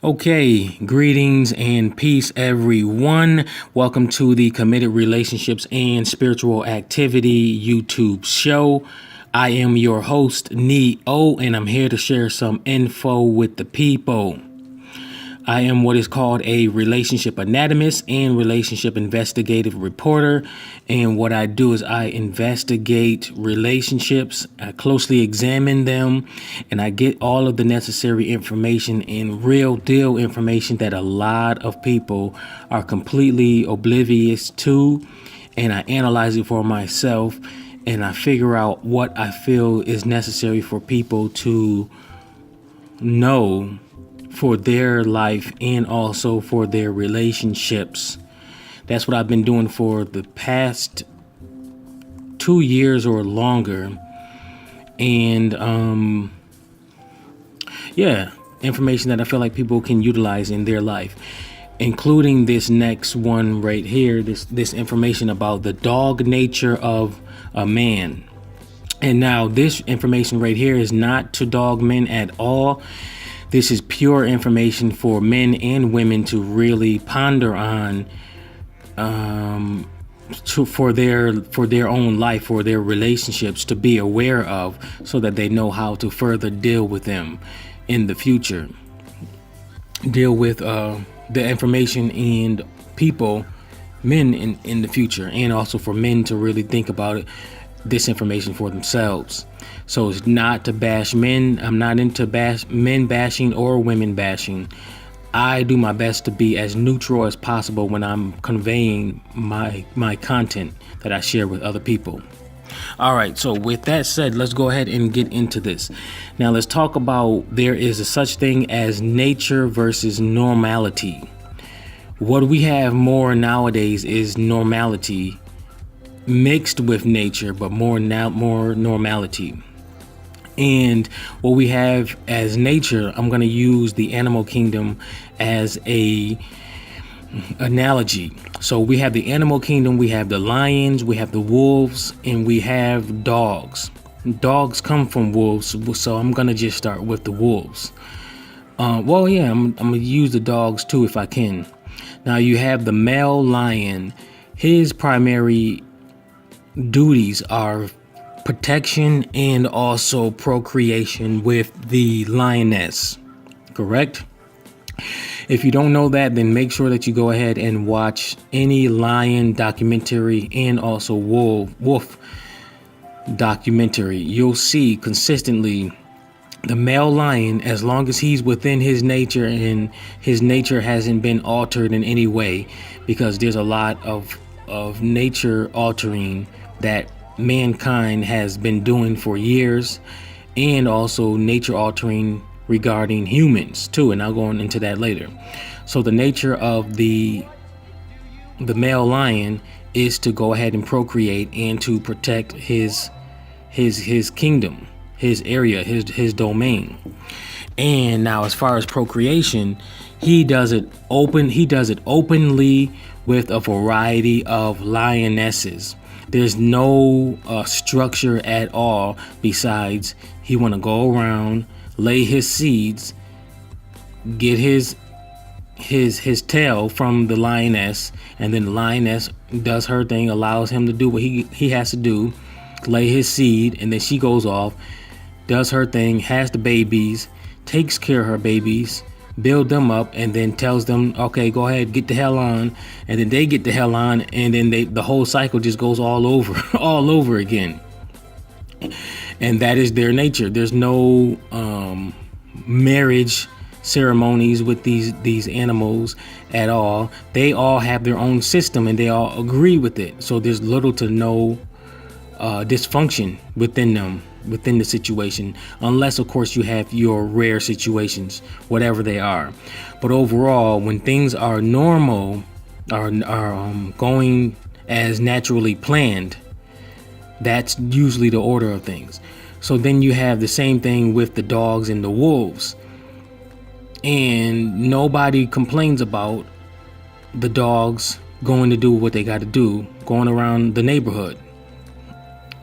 Okay, greetings and peace, everyone. Welcome to the Committed Relationships and Spiritual Activity YouTube show. I am your host, Neo, and I'm here to share some info with the people. I am what is called a relationship anatomist and relationship investigative reporter. And what I do is I investigate relationships, I closely examine them, and I get all of the necessary information and real deal information that a lot of people are completely oblivious to. And I analyze it for myself and I figure out what I feel is necessary for people to know for their life and also for their relationships. That's what I've been doing for the past 2 years or longer. And information that I feel like people can utilize in their life, including this next one right here, this information about the dog nature of a man. And now this information right here is not to dog men at all. This is pure information for men and women to really ponder on, for their own life, for their relationships, to be aware of, so that they know how to further deal with them in the future. Deal with the information and people, men in the future, and also for men to really think about this information for themselves. So it's not to bash men. I'm not into men bashing or women bashing. I do my best to be as neutral as possible when I'm conveying my content that I share with other people. All right, so with that said, let's go ahead and get into this. Now let's talk about there is a such thing as nature versus normality. What we have more nowadays is normality mixed with nature, but more normality. And what we have as nature, I'm going to use the animal kingdom as a analogy. So we have the animal kingdom, we have the lions, we have the wolves, and we have dogs. Dogs come from wolves, so I'm going to just start with the wolves. I'm going to use the dogs too if I can. Now you have the male lion. His primary duties are protection and also procreation with the lioness, correct? If you don't know that, then make sure that you go ahead and watch any lion documentary and also wolf documentary. You'll see consistently the male lion, as long as he's within his nature and his nature hasn't been altered in any way, because there's a lot of nature altering that mankind has been doing for years, and also nature altering regarding humans too, and I'll go into that later. So the nature of the male lion is to go ahead and procreate and to protect his kingdom, his area, his domain. And now as far as procreation, he does it openly with a variety of lionesses. There's no structure at all besides he want to go around, lay his seeds, get his tail from the lioness, and then the lioness does her thing, allows him to do what he has to do, lay his seed, and then she goes off, does her thing, has the babies, takes care of her babies, build them up, and then tells them, okay, go ahead, get the hell on. And then they get the hell on, and then the whole cycle just goes all over again. And that is their nature. There's no marriage ceremonies with these animals at all. They all have their own system and they all agree with it. So there's little to no dysfunction within them, within the situation, unless of course you have your rare situations, whatever they are. But overall, when things are normal, are going as naturally planned, that's usually the order of things. So then you have the same thing with the dogs and the wolves, and nobody complains about the dogs going to do what they got to do, going around the neighborhood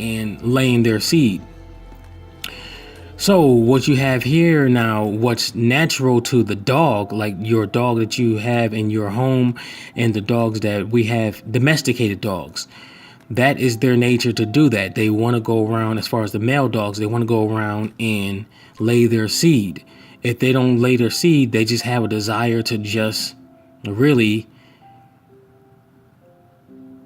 and laying their seed. So what you have here now, what's natural to the dog, like your dog that you have in your home and the dogs that we have, domesticated dogs, that is their nature to do that. They want to go around, as far as the male dogs, they want to go around and lay their seed. If they don't lay their seed, they just have a desire to just really,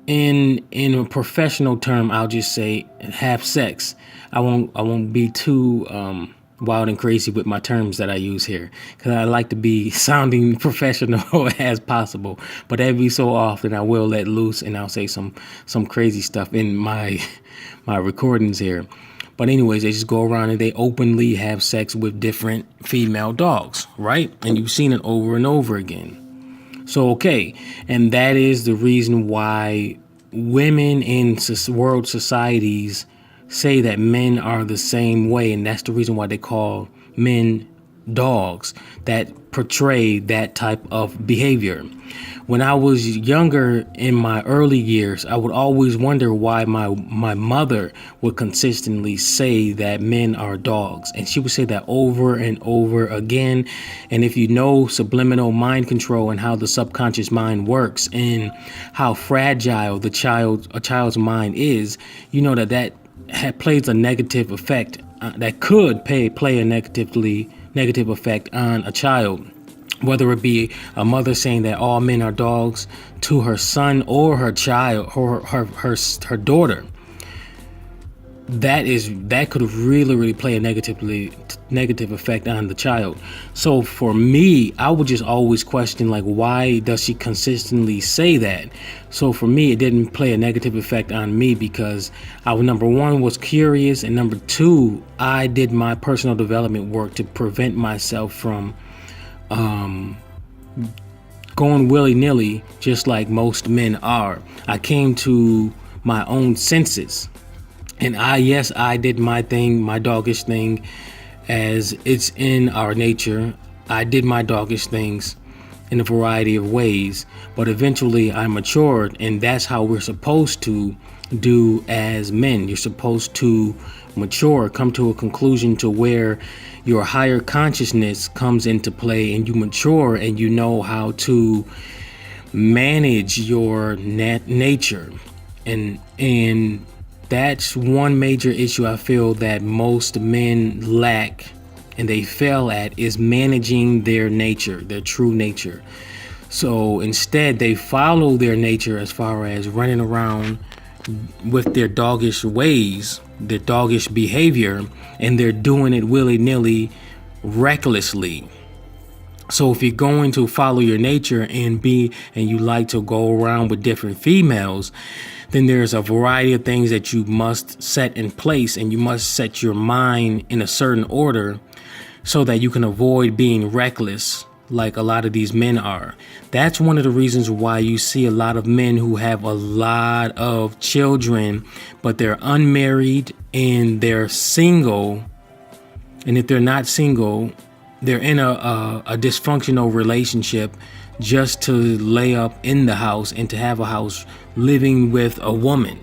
in a professional term, I'll just say have sex. I won't be too wild and crazy with my terms that I use here, because I like to be sounding professional as possible. But every so often I will let loose and I'll say some crazy stuff in my recordings here. But anyways, they just go around and they openly have sex with different female dogs, right? And you've seen it over and over again. So, okay, and that is the reason why women in world societies say that men are the same way, and that's the reason why they call men dogs that portray that type of behavior. When I was younger, in my early years, I would always wonder why my mother would consistently say that men are dogs. And she would say that over and over again. And if you know subliminal mind control and how the subconscious mind works and how fragile a child's mind is, you know that plays a negative effect, that could play a negative effect on a child. Whether it be a mother saying that all men are dogs to her son or her child or her daughter, that could really play a negative effect on the child. So for me, I would just always question, like, why does she consistently say that? So for me, it didn't play a negative effect on me because I, number one, was curious, and number two, I did my personal development work to prevent myself from going willy-nilly, just like most men are. I came to my own senses, and I did my thing, my doggish thing, as it's in our nature. I did my doggish things in a variety of ways, but eventually I matured, and that's how we're supposed to do as men. You're supposed to mature, come to a conclusion to where your higher consciousness comes into play, and you mature and you know how to manage your nature. And that's one major issue I feel that most men lack and they fail at, is managing their nature, their true nature. So instead they follow their nature as far as running around with their doggish ways, their doggish behavior, and they're doing it willy-nilly, recklessly. So if you're going to follow your nature and you like to go around with different females, then there's a variety of things that you must set in place, and you must set your mind in a certain order so that you can avoid being reckless like a lot of these men are. That's one of the reasons why you see a lot of men who have a lot of children, but they're unmarried and they're single. And if they're not single, they're in a dysfunctional relationship just to lay up in the house and to have a house living with a woman.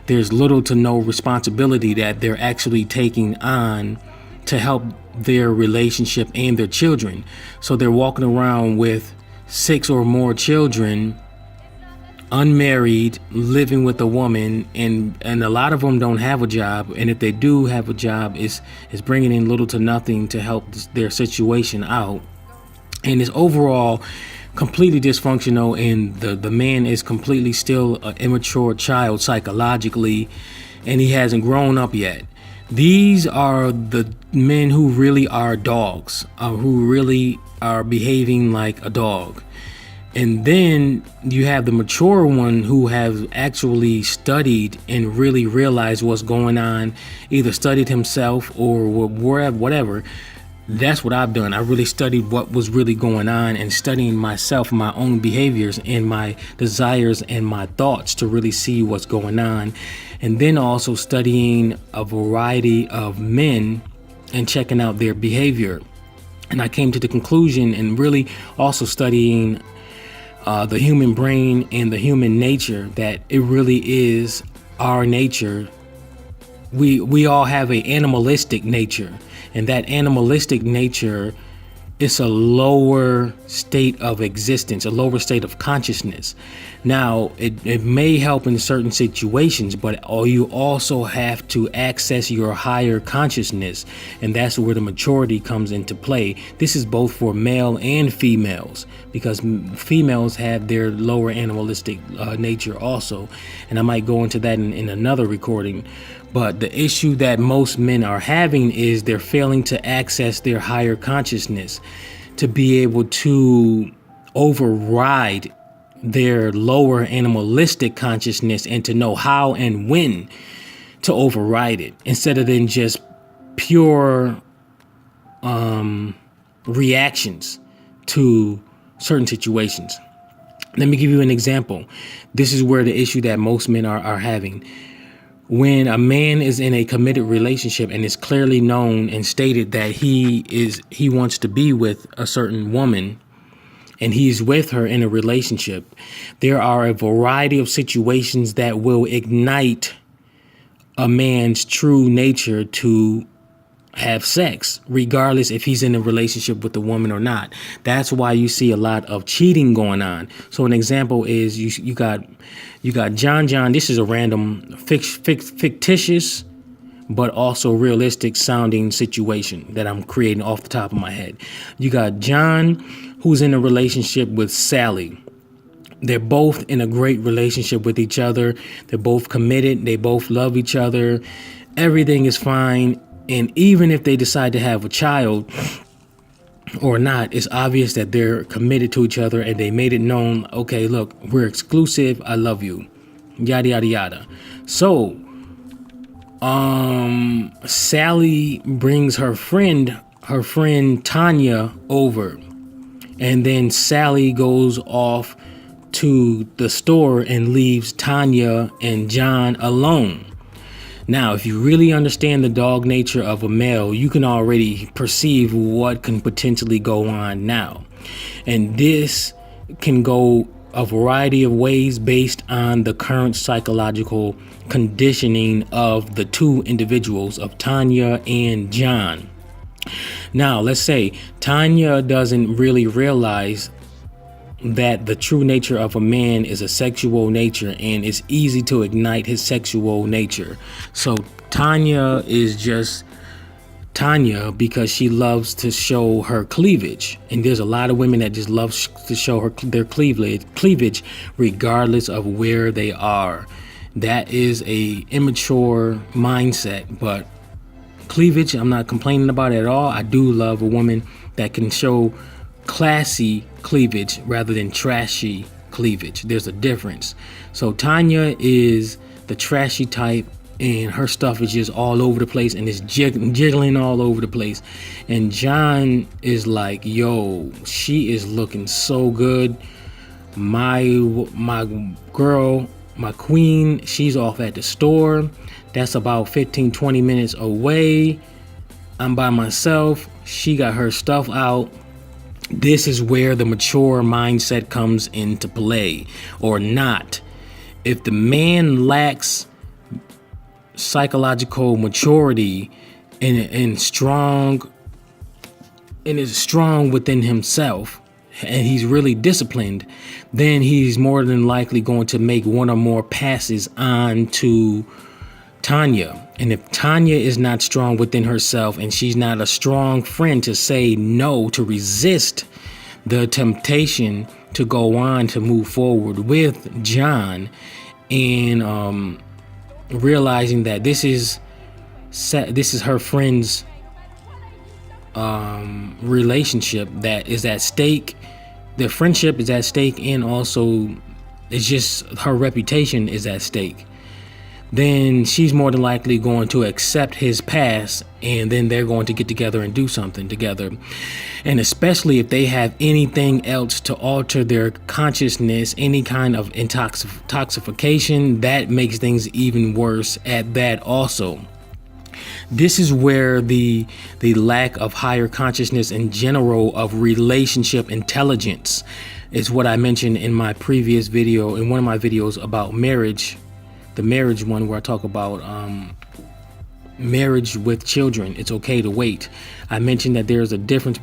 There's little to no responsibility that they're actually taking on to help their relationship and their children. So they're walking around with 6 or more children, unmarried, living with a woman, and a lot of them don't have a job, and if they do have a job, is bringing in little to nothing to help their situation out, and it's overall completely dysfunctional, and the man is completely still an immature child psychologically, and he hasn't grown up yet. These are the men who really are dogs, who really are behaving like a dog. And then you have the mature one who have actually studied and really realized what's going on, either studied himself or whatever. That's what I've done. I really studied what was really going on, and studying myself, my own behaviors and my desires and my thoughts to really see what's going on. And then also studying a variety of men and checking out their behavior. And I came to the conclusion, and really also studying the human brain and the human nature, that it really is our nature we all have a animalistic nature, and that animalistic nature is a lower state of existence, a lower state of consciousness. Now, it may help in certain situations, but you also have to access your higher consciousness, and that's where the maturity comes into play. This is both for male and females, because females have their lower animalistic nature also, and I might go into that in another recording. But the issue that most men are having is they're failing to access their higher consciousness to be able to override their lower animalistic consciousness and to know how and when to override it, instead of then just pure reactions to certain situations. Let me give you an example. This is where the issue that most men are having. When a man is in a committed relationship and it's clearly known and stated that he wants to be with a certain woman and he's with her in a relationship, there are a variety of situations that will ignite a man's true nature to have sex, regardless if he's in a relationship with the woman or not. That's why you see a lot of cheating going on. So an example is you got John. This is a random fictitious but also realistic sounding situation that I'm creating off the top of my head. You got John, who's in a relationship with Sally. They're both in a great relationship with each other. They're both committed. They both love each other. Everything is fine. And even if they decide to have a child or not, it's obvious that they're committed to each other and they made it known, okay, look, we're exclusive. I love you. Yada, yada, yada. So, Sally brings her friend Tanya over. And then Sally goes off to the store and leaves Tanya and John alone. Now, if you really understand the dog nature of a male, you can already perceive what can potentially go on now. And this can go a variety of ways based on the current psychological conditioning of the two individuals, of Tanya and John. Now, let's say Tanya doesn't really realize that the true nature of a man is a sexual nature, and it's easy to ignite his sexual nature. So Tanya is just Tanya because she loves to show her cleavage, and there's a lot of women that just love to show their cleavage regardless of where they are. That is a immature mindset, but cleavage, I'm not complaining about it at all. I do love a woman that can show classy cleavage rather than trashy cleavage. There's a difference. So Tanya is the trashy type, and her stuff is just all over the place and it's jiggling all over the place. And John is like, yo, she is looking so good. My girl, my queen, she's off at the store. That's about 15-20 minutes away. I'm by myself. She got her stuff out. This is where the mature mindset comes into play, or not. If the man lacks psychological maturity and is strong within himself, and he's really disciplined, then he's more than likely going to make one or more passes on to Tanya. And if Tanya is not strong within herself and she's not a strong friend to say no, to resist the temptation to go on to move forward with John, and realizing that this is her friend's relationship that is at stake, their friendship is at stake, and also it's just her reputation is at stake, then she's more than likely going to accept his past, and then they're going to get together and do something together. And especially if they have anything else to alter their consciousness, any kind of intoxication, that makes things even worse at that also. This is where the lack of higher consciousness in general, of relationship intelligence, is what I mentioned in my previous video, in one of my videos about marriage, the marriage one, where I talk about marriage with children, it's okay to wait. I mentioned that there's a difference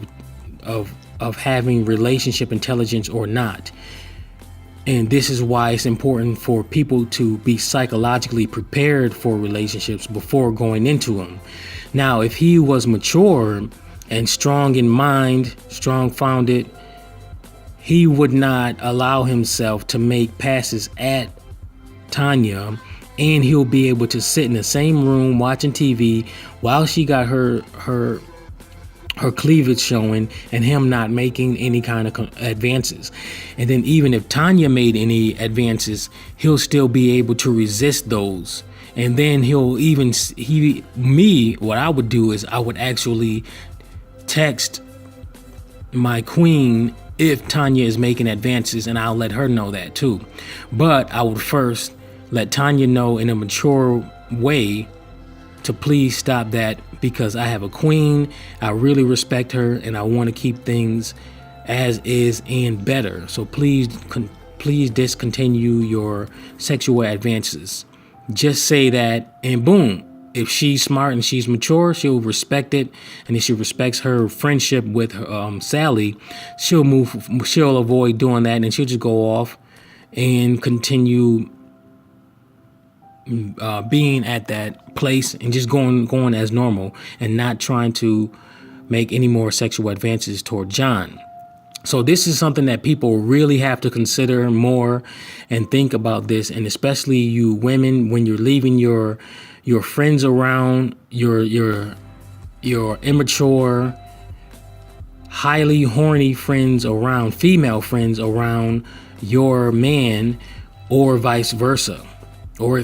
of having relationship intelligence or not. And this is why it's important for people to be psychologically prepared for relationships before going into them. Now, if he was mature and strong in mind, strong founded, he would not allow himself to make passes at Tanya, and he'll be able to sit in the same room watching TV while she got her cleavage showing and him not making any kind of advances. And then even if Tanya made any advances, he'll still be able to resist those. And then what I would do is I would actually text my queen if Tanya is making advances, and I'll let her know that too. But I would first let Tanya know in a mature way to please stop that, because I have a queen, I really respect her, and I want to keep things as is and better. So please discontinue your sexual advances. Just say that, and boom. If she's smart and she's mature, she'll respect it. And if she respects her friendship with Sally, she'll avoid doing that, and she'll just go off and continue being at that place and just going as normal and not trying to make any more sexual advances toward John. So this is something that people really have to consider more and think about this. And especially you women, when you're leaving your friends around, your immature, highly horny friends around, female friends around your man, or vice versa. Or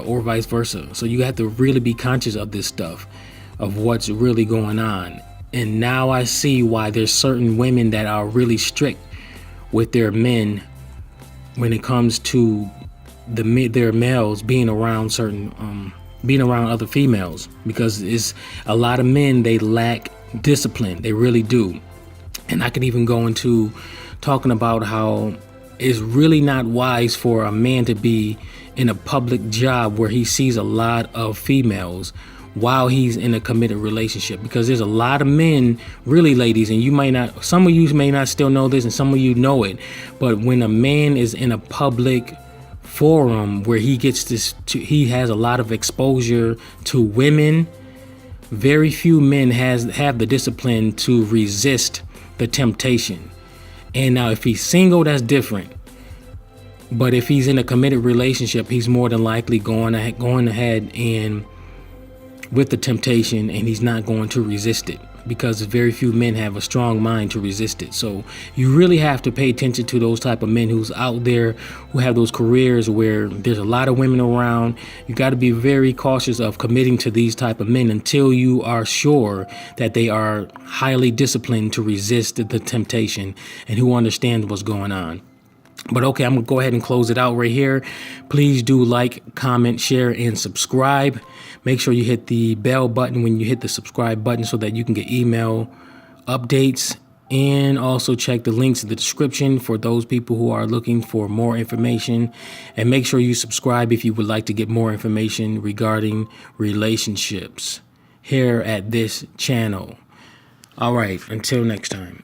or vice versa. So you have to really be conscious of this stuff, of what's really going on. And now I see why there's certain women that are really strict with their men when it comes to their males being around other females, because it's a lot of men, they lack discipline. They really do. And I could even go into talking about how it's really not wise for a man to be in a public job where he sees a lot of females while he's in a committed relationship, because there's a lot of men, really, ladies, and some of you may not still know this, and some of you know it, but when a man is in a public forum where he has a lot of exposure to women, very few men have the discipline to resist the temptation. And now if he's single, that's different. But if he's in a committed relationship, he's more than likely going ahead and with the temptation, and he's not going to resist it, because very few men have a strong mind to resist it. So you really have to pay attention to those type of men who's out there, who have those careers where there's a lot of women around. You got to be very cautious of committing to these type of men until you are sure that they are highly disciplined to resist the temptation and who understands what's going on. But okay, I'm going to go ahead and close it out right here. Please do like, comment, share, and subscribe. Make sure you hit the bell button when you hit the subscribe button so that you can get email updates. And also check the links in the description for those people who are looking for more information. And make sure you subscribe if you would like to get more information regarding relationships here at this channel. All right, until next time.